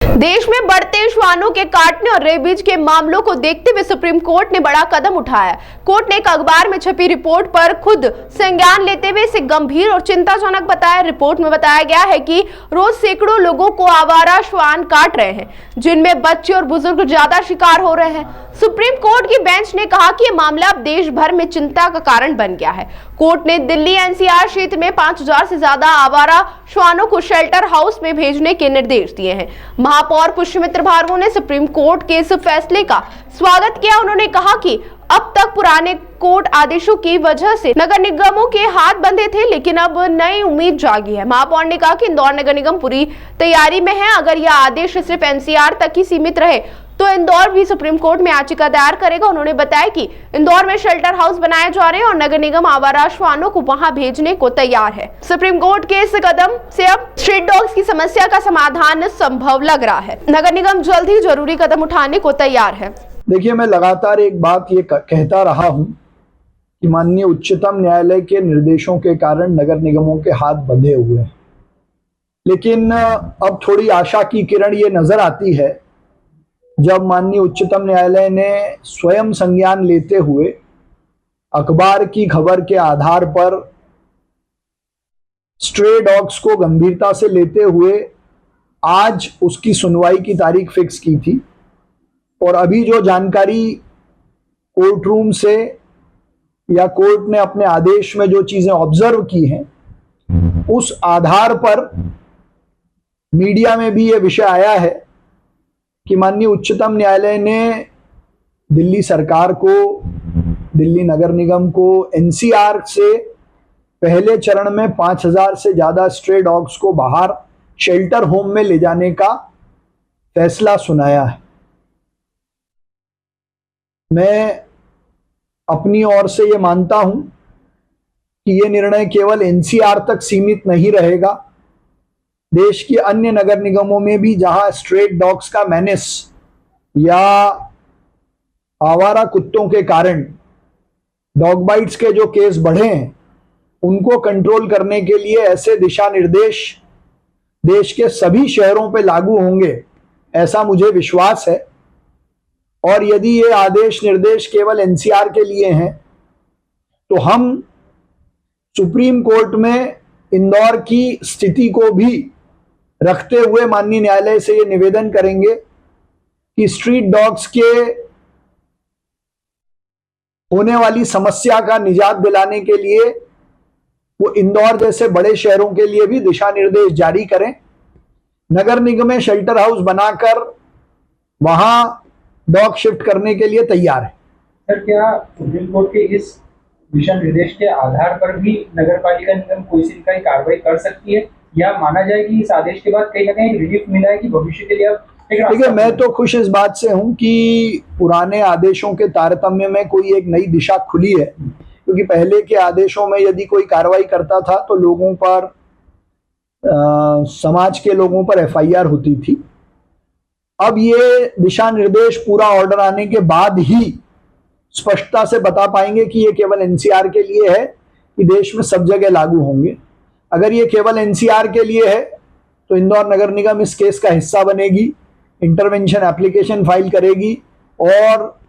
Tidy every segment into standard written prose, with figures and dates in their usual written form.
देश में बढ़ते श्वानों के काटने और रेबीज के मामलों को देखते हुए सुप्रीम कोर्ट ने बड़ा कदम उठाया। कोर्ट ने एक अखबार में छपी रिपोर्ट पर खुद संज्ञान लेते हुए इसे गंभीर और चिंताजनक बताया। रिपोर्ट में बताया गया है कि रोज सैकड़ों लोगों को आवारा श्वान काट रहे हैं, जिनमें बच्चे और बुजुर्ग ज्यादा शिकार हो रहे हैं। सुप्रीम कोर्ट की बेंच ने कहा कि यह मामला अब देश भर में चिंता का कारण बन गया है। कोर्ट ने दिल्ली एनसीआर क्षेत्र में 5000 से ज्यादा आवारा श्वानों को शेल्टर हाउस में भेजने के निर्देश दिए हैं। महापौर पुष्यमित्र भार्गव ने सुप्रीम कोर्ट के इस फैसले का स्वागत किया। उन्होंने कहा कि अब तक पुराने कोर्ट आदेशों की वजह से नगर निगमों के हाथ बंधे थे, लेकिन अब नई उम्मीद जागी है। महापौर ने कहा कि इंदौर नगर निगम पूरी तैयारी में है। अगर यह आदेश सिर्फ एनसीआर तक ही सीमित रहे तो इंदौर भी सुप्रीम कोर्ट में याचिका दायर करेगा। उन्होंने बताया कि इंदौर में शेल्टर हाउस बनाए जा रहे हैं और नगर निगम आवारा श्वानों को वहां भेजने को तैयार है। सुप्रीम कोर्ट के इस कदम से अब स्ट्रीट डॉग्स की समस्या का समाधान संभव लग रहा है। नगर निगम जल्द ही जरूरी कदम उठाने को तैयार है। देखिए, मैं लगातार एक बात ये कहता रहा हूं कि माननीय उच्चतम न्यायालय के निर्देशों के कारण नगर निगमों के हाथ बंधे हुए हैं, लेकिन अब थोड़ी आशा की किरण ये नजर आती है जब माननीय उच्चतम न्यायालय ने स्वयं संज्ञान लेते हुए अखबार की खबर के आधार पर स्ट्रे डॉग्स को गंभीरता से लेते हुए आज उसकी सुनवाई की तारीख फिक्स की थी। और अभी जो जानकारी कोर्ट रूम से या कोर्ट ने अपने आदेश में जो चीजें ऑब्जर्व की हैं, उस आधार पर मीडिया में भी ये विषय आया है कि माननीय उच्चतम न्यायालय ने दिल्ली सरकार को, दिल्ली नगर निगम को एनसीआर से पहले चरण में 5000 से ज्यादा स्ट्रे डॉग्स को बाहर शेल्टर होम में ले जाने का फैसला सुनाया है। मैं अपनी ओर से ये मानता हूं कि ये निर्णय केवल एनसीआर तक सीमित नहीं रहेगा। देश के अन्य नगर निगमों में भी जहां स्ट्रेट डॉग्स का मेनेस या आवारा कुत्तों के कारण डॉग बाइट्स के जो केस बढ़े हैं, उनको कंट्रोल करने के लिए ऐसे दिशा निर्देश देश के सभी शहरों पे लागू होंगे, ऐसा मुझे विश्वास है। और यदि ये आदेश निर्देश केवल एनसीआर के लिए हैं तो हम सुप्रीम कोर्ट में इंदौर की स्थिति को भी रखते हुए माननीय न्यायालय से ये निवेदन करेंगे कि स्ट्रीट डॉग्स के होने वाली समस्या का निजात दिलाने के लिए वो इंदौर जैसे बड़े शहरों के लिए भी दिशा निर्देश जारी करें। नगर निगम में शेल्टर हाउस बनाकर वहां डॉग शिफ्ट करने के लिए तैयार है। सर, क्या सुप्रीम कोर्ट के इस दिशा निर्देश के आधार पर भी नगर पालिका निगम कोई सी कार्रवाई कर सकती है, या माना जाए कि इस आदेश के बाद कहीं ना कहीं रिलीफ मिला है कि भविष्य के लिए अब? देखिए, मैं तो खुश इस बात से हूं कि पुराने आदेशों के तारतम्य में कोई एक नई दिशा खुली है, क्योंकि पहले के आदेशों में यदि कोई कार्रवाई करता था तो लोगों पर, समाज के लोगों पर एफआईआर होती थी। अब ये दिशा निर्देश पूरा ऑर्डर आने के बाद ही स्पष्टता से बता पाएंगे कि ये केवल एनसीआर के लिए है कि देश में सब जगह लागू होंगे। अगर ये केवल एनसीआर के लिए है तो इंदौर नगर निगम इस केस का हिस्सा बनेगी, इंटरवेंशन एप्लीकेशन फाइल करेगी और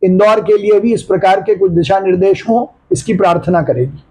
इंदौर के लिए भी इस प्रकार के कुछ दिशा निर्देश हों, इसकी प्रार्थना करेगी।